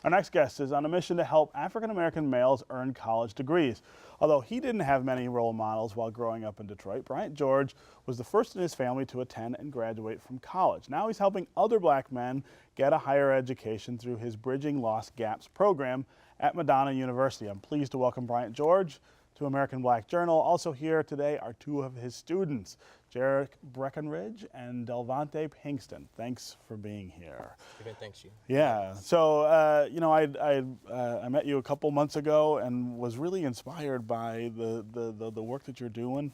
Our next guest is on a mission to help African-American males earn college degrees. Although he didn't have many role models while growing up in Detroit, Bryant George was the first in his family to attend and graduate from college. Now he's helping other black men get a higher education through his Bridging Lost Gaps program at Madonna University. I'm pleased to welcome Bryant George to American Black Journal. Also here today are two of his students, Jarek Breckenridge and Delvante Pinkston. Thanks for being here. Even thanks you. Yeah. So you know, I met you a couple months ago and was really inspired by the work that you're doing.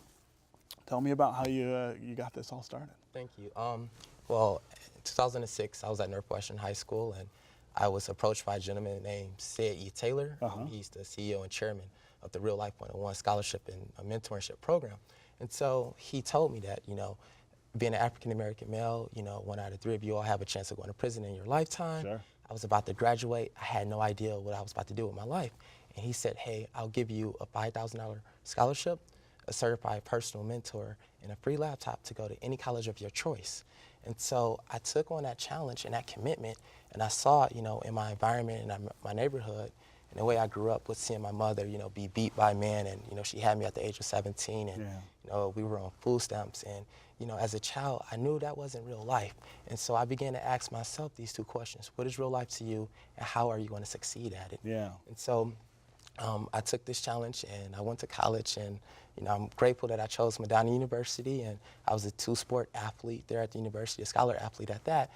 Tell me about how you got this all started. Thank you. Well, in 2006, I was at Northwestern High School, and I was approached by a gentleman named Sid E. Taylor. He's the CEO and chairman of the Real Life 101 Scholarship and a Mentorship Program. And so he told me that, you know, being an African-American male, you know, 1 out of 3 of you all have a chance of going to prison in your lifetime. Sure. I was about to graduate. I had no idea what I was about to do with my life. And he said, hey, I'll give you a $5,000 scholarship, a certified personal mentor, and a free laptop to go to any college of your choice. And so I took on that challenge and that commitment, and I saw, you know, in my environment and my neighborhood, and the way I grew up with seeing my mother, you know, be beat by men, and, you know, she had me at the age of 17, and, you know, we were on food stamps, and, you know, as a child, I knew that wasn't real life. And so I began to ask myself these 2 questions. What is real life to you, and how are you going to succeed at it? Yeah. And so I took this challenge, and I went to college, and, you know, I'm grateful that I chose Madonna University, and I was a 2-sport athlete there at the university, a scholar athlete at that.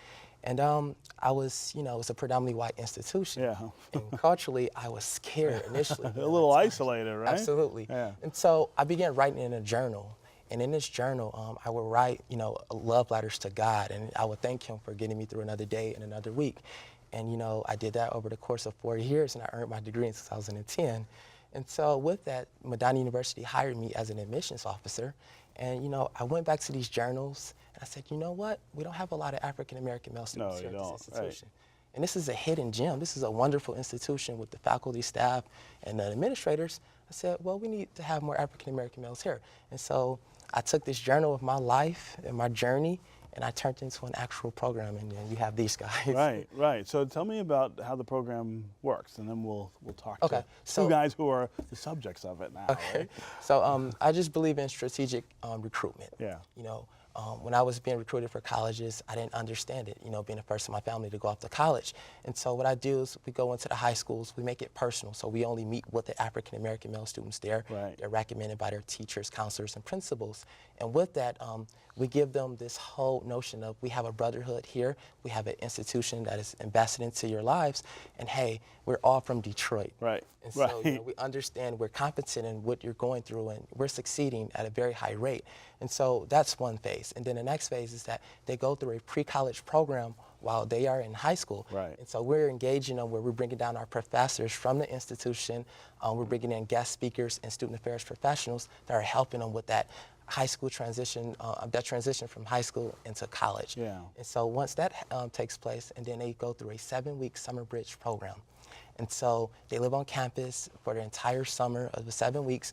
And I was, you know, it was a predominantly white institution. Yeah. And culturally, I was scared initially. A little isolated, right? Absolutely. Yeah. And so I began writing in a journal. And in this journal, I would write, you know, love letters to God. And I would thank him for getting me through another day and another week. And, you know, I did that over the course of 4 years, and I earned my degree in 2010. And so with that, Madonna University hired me as an admissions officer. And, you know, I went back to these journals, and I said, you know what? We don't have a lot of African-American male students here at this institution. Right. And this is a hidden gem. This is a wonderful institution with the faculty, staff, and the administrators. I said, well, we need to have more African-American males here. And so I took this journal of my life and my journey, and I turned it into an actual program, and you have these guys. Right, right. So tell me about how the program works, and then we'll talk to so, 2 guys who are the subjects of it now. Okay. Right? So I just believe in strategic recruitment. Yeah. You know, when I was being recruited for colleges, I didn't understand it, you know, being the first in my family to go off to college. And so what I do is we go into the high schools, we make it personal. So we only meet with the African-American male students there. Right. They're recommended by their teachers, counselors, and principals. And with that, we give them this whole notion of we have a brotherhood here, we have an institution that is invested into your lives, and hey, we're all from Detroit. Right. And so you know, we understand we're competent in what you're going through, and we're succeeding at a very high rate. And so that's one phase. And then the next phase is that they go through a pre-college program while they are in high school. Right. And so we're engaging them where we're bringing down our professors from the institution. We're bringing in guest speakers and student affairs professionals that are helping them with that high school transition, that transition from high school into college. Yeah. And so once that takes place, and then they go through a 7-week summer bridge program. And so they live on campus for the entire summer of the 7 weeks.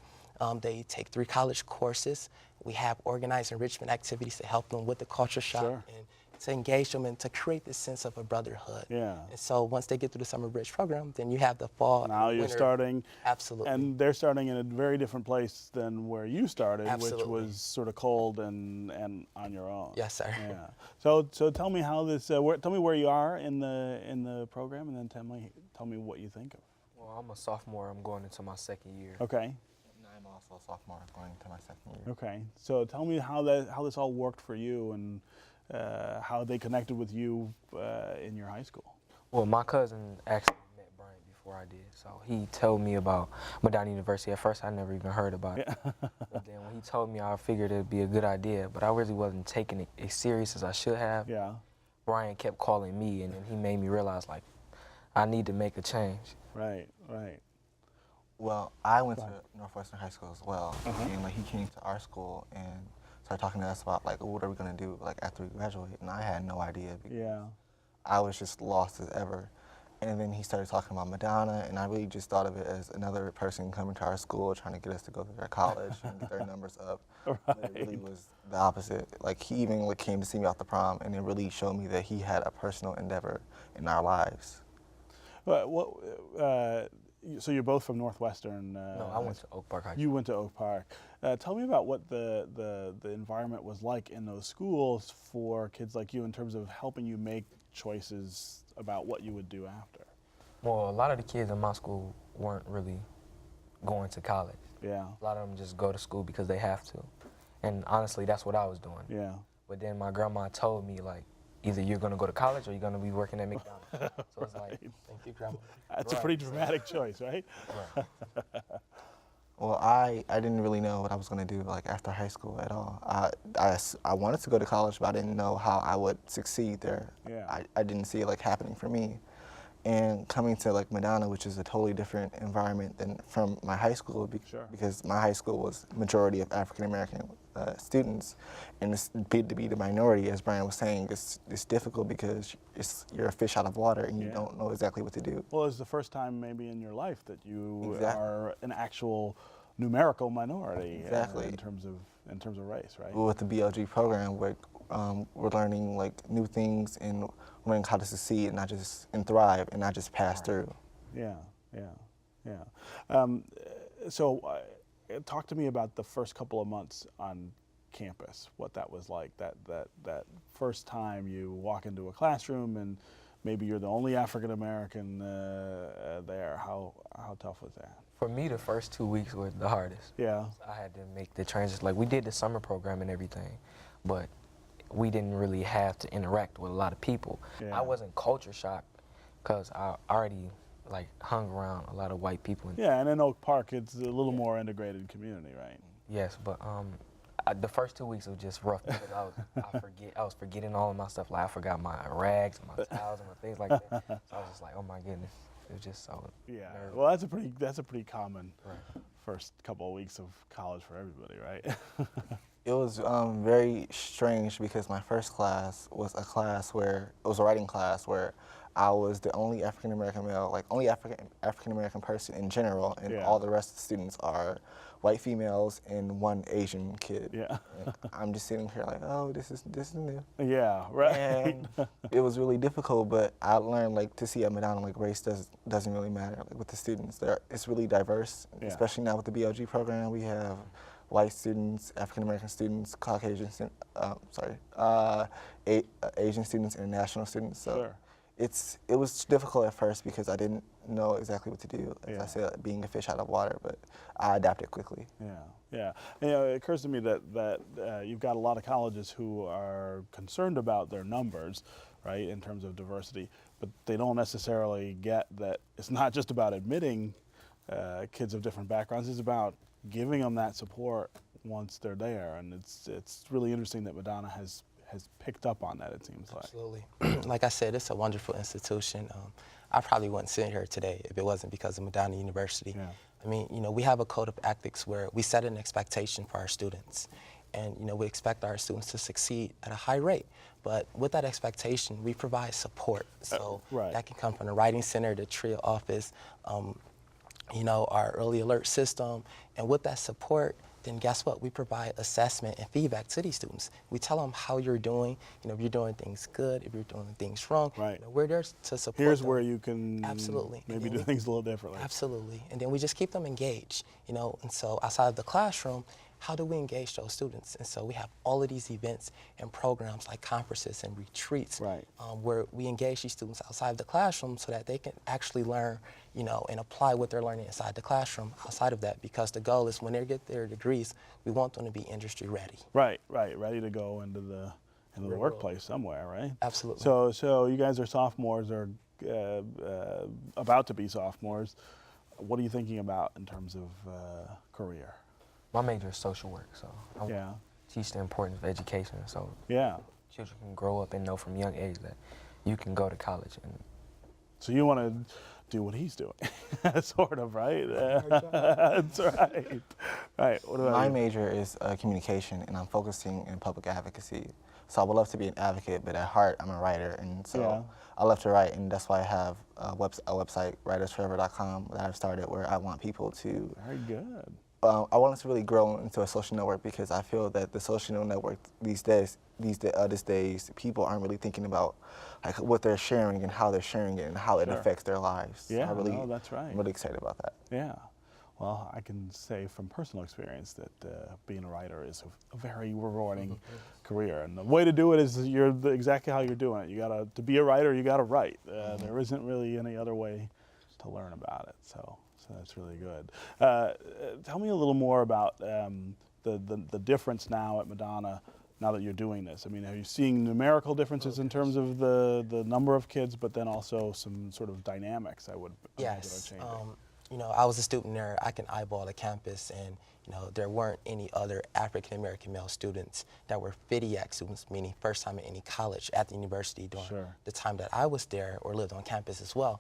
They take 3 college courses. We have organized enrichment activities to help them with the culture shock and to engage them and to create this sense of a brotherhood. Yeah. And so once they get through the summer bridge program, then you have the fall. Now you're winter. starting. Absolutely. And they're starting in a very different place than where you started, Absolutely. which was sort of cold and on your own. Yes, sir. Yeah. So tell me how this. Tell me where you are in the program, and then tell me what you think of it. Well, I'm a sophomore. I'm going into my 2nd year. Okay. And I'm also a sophomore going into my 2nd year. Okay. So tell me how this all worked for you, and how they connected with you in your high school. Well, my cousin actually met Bryant before I did, so he told me about Madonna University. At first, I never even heard about it. But then when he told me, I figured it'd be a good idea, but I really wasn't taking it as serious as I should have. Yeah. Bryant kept calling me, and then he made me realize, like, I need to make a change. Right. Right. Well, I went to Northwestern High School as well, and like he came to our school and started talking to us about like what are we gonna do like after we graduate, and I had no idea. Yeah. I was just lost as ever, and then he started talking about Madonna, and I really just thought of it as another person coming to our school trying to get us to go to their college and get their numbers up. Right. But it really was the opposite. Like he even like came to see me out the prom, and it really showed me that he had a personal endeavor in our lives. So you're both from Northwestern. No, I went to Oak Park High School. You went to Oak Park. Tell me about what the environment was like in those schools for kids like you in terms of helping you make choices about what you would do after. Well, a lot of the kids in my school weren't really going to college. Yeah. A lot of them just go to school because they have to. And honestly, that's what I was doing. Yeah. But then my grandma told me, like, either you're going to go to college or you're going to be working at McDonald's. So it's like, Thank you, Grandma. That's a pretty dramatic choice, right? right. Well, I didn't really know what I was going to do like after high school at all. I wanted to go to college, but I didn't know how I would succeed there. Yeah. I didn't see it like happening for me. And coming to like Madonna, which is a totally different environment than from my high school, Sure. because my high school was majority of African American students, and to be the minority, as Brian was saying, it's difficult because you're a fish out of water and you Yeah. don't know exactly what to do. Well, it's the first time maybe in your life that you Exactly. are an actual numerical minority Exactly. in terms of race, right? With the BLG program, we're learning like new things and learning how to succeed and thrive and not just pass through. Yeah, yeah. So talk to me about the first couple of months on campus, what that was like, that first time you walk into a classroom and maybe you're the only African American there. How tough was that? For me, the first 2 weeks were the hardest. Yeah. I had to make the transition. Like, we did the summer program and everything, but we didn't really have to interact with a lot of people. Yeah. I wasn't culture shocked because I already like hung around a lot of white people. Yeah, and in Oak Park, it's a little more integrated community, right? Yes, but the first 2 weeks was just rough because I was forgetting all of my stuff. Like, I forgot my rags, and my towels, and my things like that. So I was just like, oh my goodness, it was just so. Yeah. nervous. Well, that's a pretty common Right. first couple of weeks of college for everybody, right? It was very strange because my first class was a class where it was a writing class where I was the only African American male, like only African American person in general, and Yeah. all the rest of the students are white females and one Asian kid. Yeah. And I'm just sitting here like, oh, this is new. Yeah, right. And it was really difficult, but I learned like to see at Madonna like race doesn't really matter like, with the students. It's really diverse, Yeah. especially now with the BLG program. We have white students, African American students, Caucasian, Asian students, international students. So Sure. it was difficult at first because I didn't know exactly what to do. As Yeah. I said, being a fish out of water, but I adapted quickly. Yeah, yeah. It occurs to me that you've got a lot of colleges who are concerned about their numbers, right, in terms of diversity, but they don't necessarily get that it's not just about admitting kids of different backgrounds. It's about giving them that support once they're there, and it's really interesting that Madonna has picked up on that. It seems like. Absolutely. Like I said, it's a wonderful institution. I probably wouldn't sit here today if it wasn't because of Madonna University. Yeah. I mean, we have a code of ethics where we set an expectation for our students. And, we expect our students to succeed at a high rate. But with that expectation, we provide support. So right. that can come from the Writing Center, the TRIA office, our early alert system. And with that support, then guess what? We provide assessment and feedback to these students. We tell them how you're doing, if you're doing things good, if you're doing things wrong. Right. We're there to support Here's them. where you can Absolutely. maybe And do we- things a little differently. Absolutely. And then we just keep them engaged, And so outside of the classroom, how do we engage those students? And so we have all of these events and programs like conferences and retreats Right. where we engage these students outside of the classroom so that they can actually learn, and apply what they're learning inside the classroom outside of that, because the goal is when they get their degrees, we want them to be industry ready. Right, ready to go into the Real workplace somewhere, right? Absolutely. So you guys are sophomores or about to be sophomores. What are you thinking about in terms of career? My major is social work, so I Yeah, teach the importance of education so yeah. children can grow up and know from a young age that you can go to college. And So you want to do what he's doing, sort of, right? That's right. Right. What about My you? major is communication, and I'm focusing in public advocacy. So I would love to be an advocate, but at heart, I'm a writer, and so Yeah. I love to write, and that's why I have a website, writersforever.com, that I've started, where I want people to Very good. I want us to really grow into a social network because I feel that the social network these days, people aren't really thinking about like what they're sharing and how they're sharing it and how it affects their lives. Yeah, I really, no, that's right. I'm really excited about that. Yeah. Well, I can say from personal experience that being a writer is a very rewarding career, and the way to do it is exactly how you're doing it. You gotta to be a writer, you gotta write. There isn't really any other way to learn about it. So that's really good. Tell me a little more about the difference now at Madonna. Now that you're doing this, I mean, are you seeing numerical differences in terms of the number of kids, but then also some sort of dynamics? I would imagine are changing. You know, I was a student there. I can eyeball the campus, and you know, there weren't any other African American male students that were FIDIAC students, meaning first time in any college at the university during the time that I was there or lived on campus as well.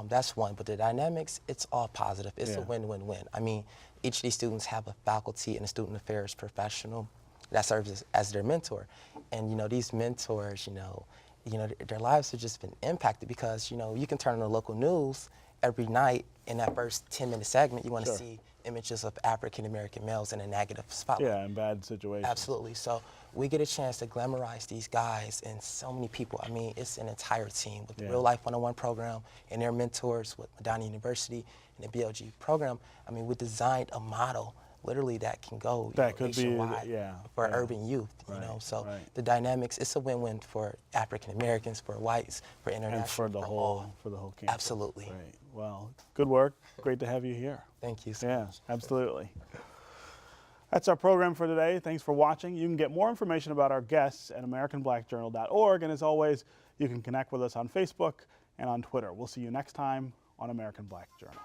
That's one, but the dynamics, it's all positive. It's a win-win-win. I mean, each of these students have a faculty and a student affairs professional that serves as their mentor, and you know, these mentors, you know, their lives have just been impacted because you know, you can turn on the local news every night. In that first 10-minute segment, you want to see images of African American males in a negative spotlight. Yeah, in bad situations. Absolutely. So we get a chance to glamorize these guys and so many people. I mean, it's an entire team with the Real Life 101 program and their mentors with Madonna University and the BLG program. I mean, we designed a model literally that can go nationwide for urban youth, you know. So the dynamics, it's a win-win for African Americans, for whites, for international, and for the whole campus. Absolutely. Right. Well, good work. Great to have you here. Thank you. Yeah, absolutely. That's our program for today. Thanks for watching. You can get more information about our guests at AmericanBlackJournal.org, and as always, you can connect with us on Facebook and on Twitter. We'll see you next time on American Black Journal.